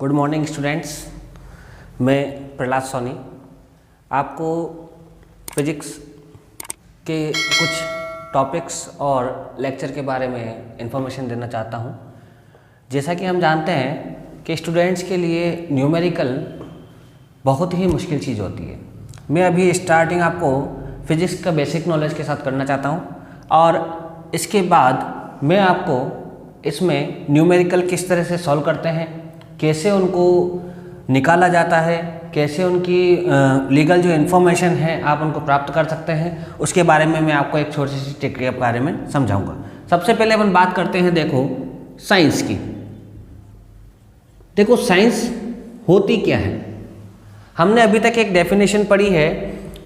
Good morning students. मैं प्रहलाद सोनी आपको physics के कुछ टॉपिक्स और लेक्चर के बारे में इंफॉर्मेशन देना चाहता हूं। जैसा कि हम जानते हैं कि स्टूडेंट्स के लिए न्यूमेरिकल बहुत ही मुश्किल चीज़ होती है। मैं अभी स्टार्टिंग आपको फिजिक्स का बेसिक नॉलेज के साथ करना चाहता हूं और इसके बाद मैं आपको इसमें न्यूमेरिकल किस तरह से सॉल्व करते हैं, कैसे उनको निकाला जाता है, कैसे उनकी लीगल जो इन्फॉर्मेशन है आप उनको प्राप्त कर सकते हैं, उसके बारे में मैं आपको एक छोटी सी ट्रिक के बारे में समझाऊंगा। सबसे पहले अपन बात करते हैं देखो साइंस की। देखो साइंस होती क्या है। हमने अभी तक एक डेफिनेशन पढ़ी है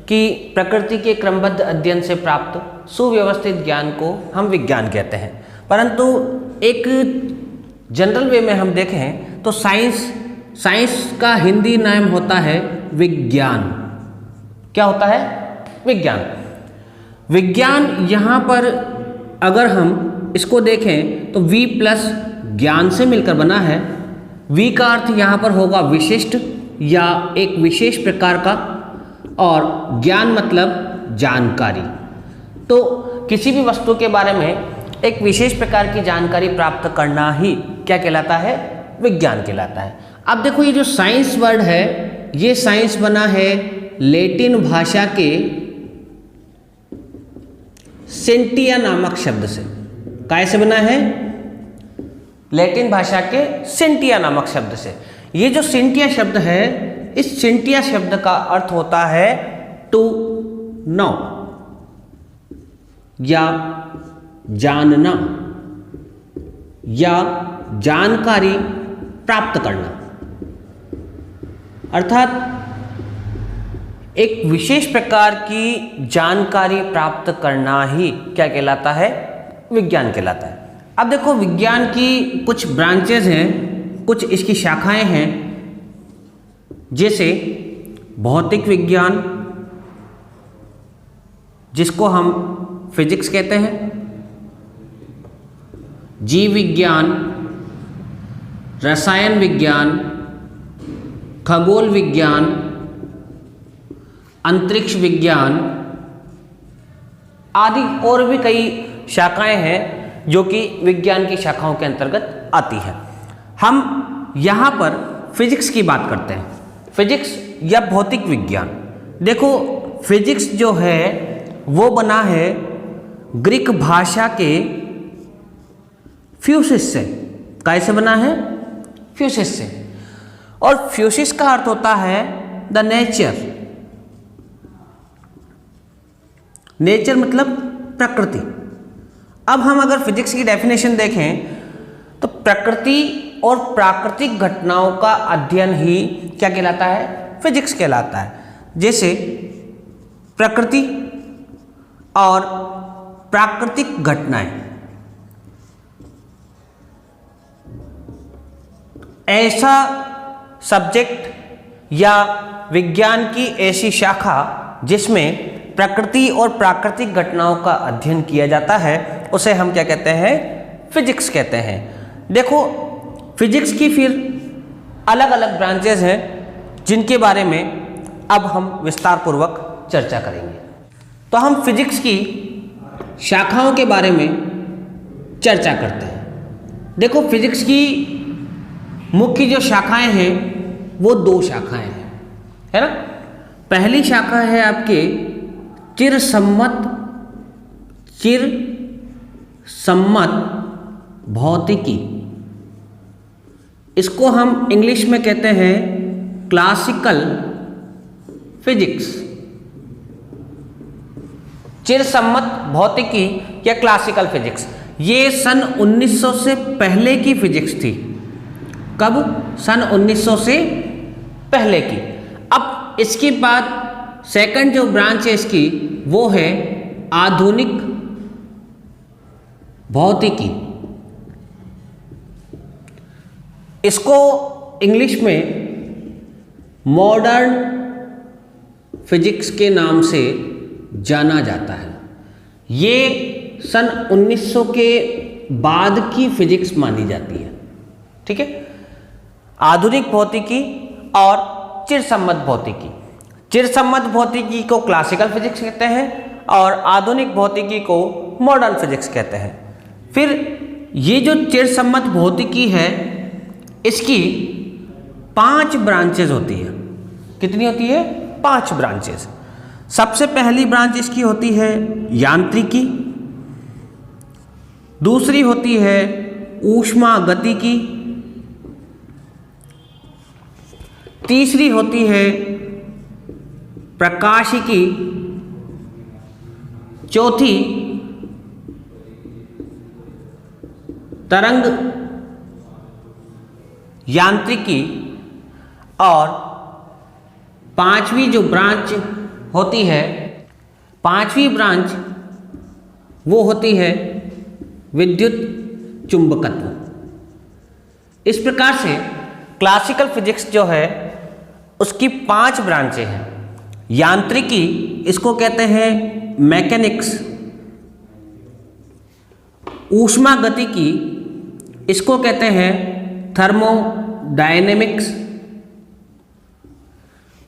कि प्रकृति के क्रमबद्ध अध्ययन से प्राप्त सुव्यवस्थित ज्ञान को हम विज्ञान कहते हैं। परंतु एक जनरल वे में हम देखें तो साइंस का हिंदी नाम होता है विज्ञान। क्या होता है? विज्ञान। विज्ञान यहाँ पर अगर हम इसको देखें तो वी प्लस ज्ञान से मिलकर बना है। वी का अर्थ यहाँ पर होगा विशिष्ट या एक विशेष प्रकार का, और ज्ञान मतलब जानकारी। तो किसी भी वस्तु के बारे में एक विशेष प्रकार की जानकारी प्राप्त करना ही क्या कहलाता है? विज्ञान कहलाता है। अब देखो ये जो साइंस वर्ड है, ये साइंस बना है लैटिन भाषा के सेंटिया नामक शब्द से। काय से बना है? लैटिन भाषा के सेंटिया नामक शब्द से। ये जो सेंटिया शब्द है, इस सेंटिया शब्द का अर्थ होता है टू नो या जानना या जानकारी प्राप्त करना। अर्थात एक विशेष प्रकार की जानकारी प्राप्त करना ही क्या कहलाता है? विज्ञान कहलाता है। अब देखो विज्ञान की कुछ ब्रांचेज हैं, कुछ इसकी शाखाएं हैं, जैसे भौतिक विज्ञान जिसको हम फिजिक्स कहते हैं, जीव विज्ञान, रसायन विज्ञान, खगोल विज्ञान, अंतरिक्ष विज्ञान आदि और भी कई शाखाएं हैं जो कि विज्ञान की शाखाओं के अंतर्गत आती है। हम यहाँ पर फिजिक्स की बात करते हैं। फिजिक्स या भौतिक विज्ञान। देखो फिजिक्स जो है वो बना है ग्रीक भाषा के फ्यूसिस से। कैसे बना है? फ्यूसिस से। और फ्यूसिस का अर्थ होता है द नेचर। नेचर मतलब प्रकृति। अब हम अगर फिजिक्स की डेफिनेशन देखें तो प्रकृति और प्राकृतिक घटनाओं का अध्ययन ही क्या कहलाता है? फिजिक्स कहलाता है। जैसे प्रकृति और प्राकृतिक घटनाएं, ऐसा सब्जेक्ट या विज्ञान की ऐसी शाखा जिसमें प्रकृति और प्राकृतिक घटनाओं का अध्ययन किया जाता है, उसे हम क्या कहते हैं? फिजिक्स कहते हैं। देखो फिजिक्स की फिर अलग अलग ब्रांचेस हैं जिनके बारे में अब हम विस्तार पूर्वक चर्चा करेंगे। तो हम फिजिक्स की शाखाओं के बारे में चर्चा करते हैं। देखो फिजिक्स की मुख्य जो शाखाएं हैं वो दो शाखाएं हैं, है ना। पहली शाखा है आपके चिरसम्मत भौतिकी। इसको हम इंग्लिश में कहते हैं क्लासिकल फिजिक्स। चिरसम्मत भौतिकी या क्लासिकल फिजिक्स, ये सन 1900 से पहले की फिजिक्स थी। कब? सन 1900 से पहले की। अब इसके बाद सेकंड जो ब्रांच है इसकी वो है आधुनिक भौतिकी। इसको इंग्लिश में मॉडर्न फिजिक्स के नाम से जाना जाता है। ये सन 1900 के बाद की फिजिक्स मानी जाती है। ठीक है। आधुनिक भौतिकी और चिरसम्मत भौतिकी। चिरसम्मत भौतिकी को क्लासिकल फिजिक्स कहते हैं और आधुनिक भौतिकी को मॉडर्न फिजिक्स कहते हैं। फिर ये जो चिरसम्मत भौतिकी है इसकी 5 ब्रांचेज होती है। कितनी होती है? 5 ब्रांचेज। सबसे पहली ब्रांच इसकी होती है यांत्रिकी, दूसरी होती है ऊष्मागतिकी, तीसरी होती है प्रकाशिकी, चौथी तरंग यांत्रिकी और 5वीं जो ब्रांच होती है, 5वीं ब्रांच वो होती है विद्युत चुंबकत्व। इस प्रकार से क्लासिकल फिजिक्स जो है उसकी 5 ब्रांचें हैं। यांत्रिकी इसको कहते हैं मैकेनिक्स, ऊष्मागतिकी इसको कहते हैं थर्मोडायनेमिक्स,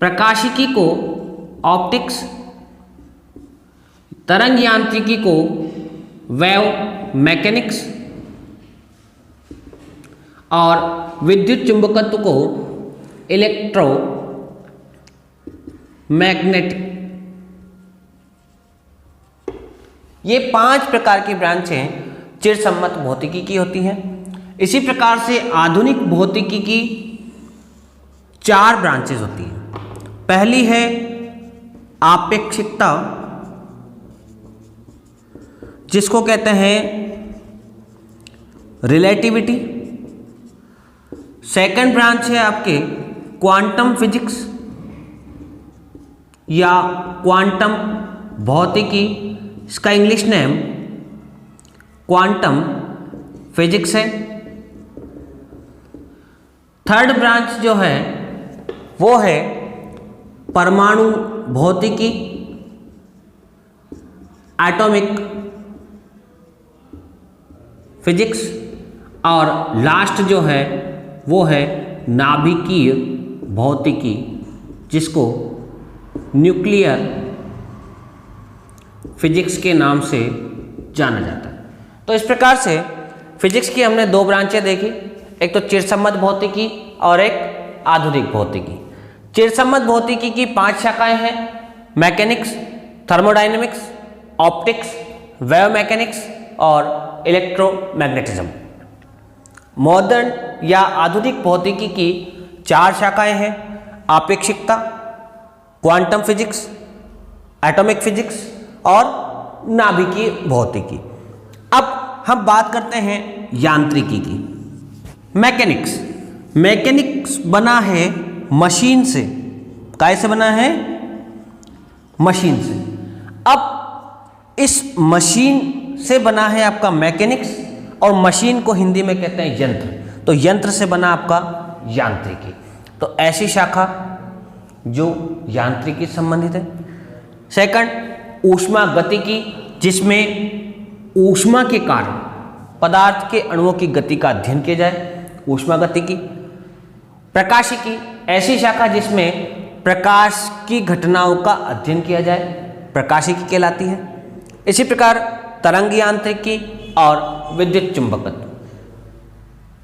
प्रकाशिकी को ऑप्टिक्स, तरंग यांत्रिकी को वेव मैकेनिक्स और विद्युत चुंबकत्व को इलेक्ट्रोमैग्नेटिक। ये 5 प्रकार की ब्रांचें चिरसम्मत भौतिकी की होती हैं। इसी प्रकार से आधुनिक भौतिकी की 4 ब्रांचेज होती हैं। पहली है आपेक्षिकता, जिसको कहते हैं रिलेटिविटी। सेकंड ब्रांच है आपके क्वांटम फिजिक्स या क्वांटम भौतिकी, इसका इंग्लिश नेम क्वांटम फिजिक्स है। थर्ड ब्रांच जो है वो है परमाणु भौतिकी, एटॉमिक फिजिक्स और लास्ट जो है वो है नाभिकीय भौतिकी, जिसको न्यूक्लियर फिजिक्स के नाम से जाना जाता है। तो इस प्रकार से फिजिक्स की हमने 2 ब्रांचें देखी, एक तो चिरसम्मत भौतिकी और एक आधुनिक भौतिकी। चिरसम्मत भौतिकी की 5 शाखाएं हैं, mechanics, thermodynamics, optics, wave mechanics और इलेक्ट्रोमैग्नेटिज्म। मॉडर्न या आधुनिक भौतिकी की 4 शाखाएं हैं, आपेक्षिकता, क्वांटम फिजिक्स, एटॉमिक फिजिक्स और नाभिकीय भौतिकी। अब हम बात करते हैं यांत्रिकी की। मैकेनिक्स, मैकेनिक्स बना है मशीन से। कैसे बना है? मशीन से। अब इस मशीन से बना है आपका मैकेनिक्स, और मशीन को हिंदी में कहते हैं यंत्र। तो यंत्र से बना आपका यांत्रिकी। तो ऐसी शाखा जो यांत्रिकी से संबंधित है। सेकंड ऊष्मागतिकी, जिसमें ऊष्मा के कारण पदार्थ के अणुओं की गति का अध्ययन किया जाए, ऊष्मागतिकी। प्रकाशिकी, ऐसी शाखा जिसमें प्रकाश की घटनाओं का अध्ययन किया जाए, प्रकाशिकी कहलाती है। इसी प्रकार तरंग यांत्रिकी और विद्युत चुंबकत्व।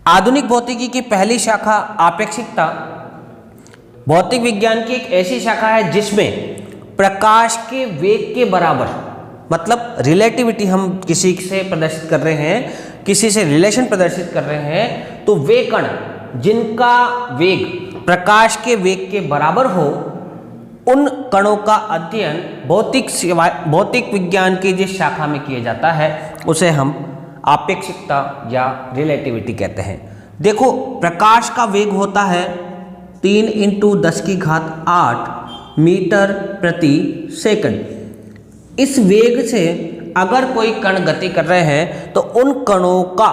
आधुनिक भौतिकी की पहली शाखा आपेक्षिकता भौतिक विज्ञान की एक ऐसी शाखा है जिसमें प्रकाश के वेग के बराबर, मतलब रिलेटिविटी हम किसी से प्रदर्शित कर रहे हैं, किसी से रिलेशन प्रदर्शित कर रहे हैं, तो वे कण जिनका वेग प्रकाश के वेग के बराबर हो, उन कणों का अध्ययन भौतिक विज्ञान की जिस शाखा में किया जाता है उसे हम आपेक्षिकता या रिलेटिविटी कहते हैं। देखो, प्रकाश का वेग होता है 3 × 10⁸ मीटर प्रति सेकंड। इस वेग से अगर कोई कण गति कर रहे हैं तो उन कणों का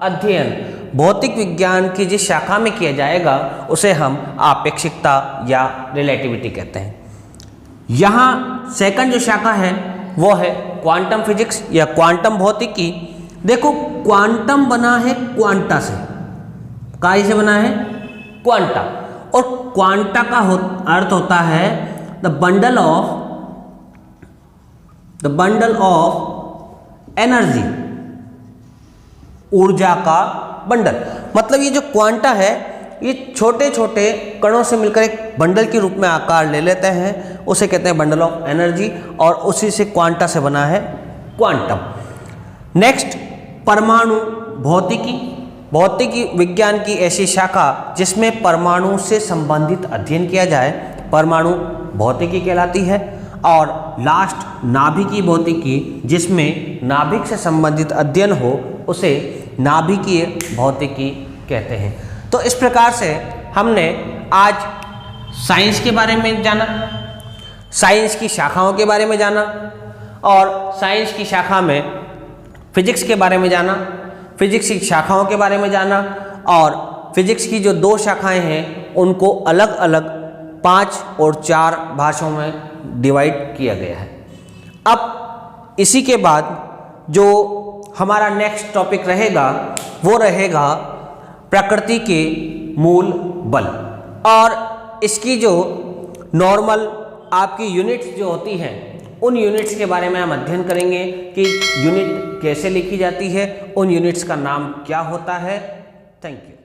अध्ययन भौतिक विज्ञान की जिस शाखा में किया जाएगा उसे हम आपेक्षिकता या रिलेटिविटी कहते हैं। यहाँ सेकंड जो शाखा है वो है क्वांटम फिजिक्स या क्वांटम भौतिकी। देखो, क्वांटम बना है क्वांटा से। काय से बना है? क्वांटा। और क्वांटा का अर्थ होता है द बंडल ऑफ एनर्जी, ऊर्जा का बंडल। मतलब ये जो क्वांटा है ये छोटे छोटे कणों से मिलकर एक बंडल के रूप में आकार ले लेते हैं, उसे कहते हैं बंडल ऑफ एनर्जी, और उसी से क्वांटा से बना है क्वांटम। नेक्स्ट, परमाणु भौतिकी। भौतिकी विज्ञान की ऐसी शाखा जिसमें परमाणु से संबंधित अध्ययन किया जाए, परमाणु भौतिकी कहलाती है। और लास्ट, नाभिकीय भौतिकी, जिसमें नाभिक से संबंधित अध्ययन हो, उसे नाभिकीय भौतिकी कहते हैं। तो इस प्रकार से हमने आज साइंस के बारे में जाना, साइंस की शाखाओं के बारे में जाना, और साइंस की शाखा में फिजिक्स के बारे में जाना, फिजिक्स की शाखाओं के बारे में जाना, और फिजिक्स की जो 2 शाखाएं हैं उनको अलग अलग 5 और 4 भाषाओं में डिवाइड किया गया है। अब इसी के बाद जो हमारा नेक्स्ट टॉपिक रहेगा वो रहेगा प्रकृति के मूल बल, और इसकी जो नॉर्मल आपकी यूनिट्स जो होती हैं उन यूनिट्स के बारे में हम अध्ययन करेंगे कि यूनिट कैसे लिखी जाती है, उन यूनिट्स का नाम क्या होता है। Thank you.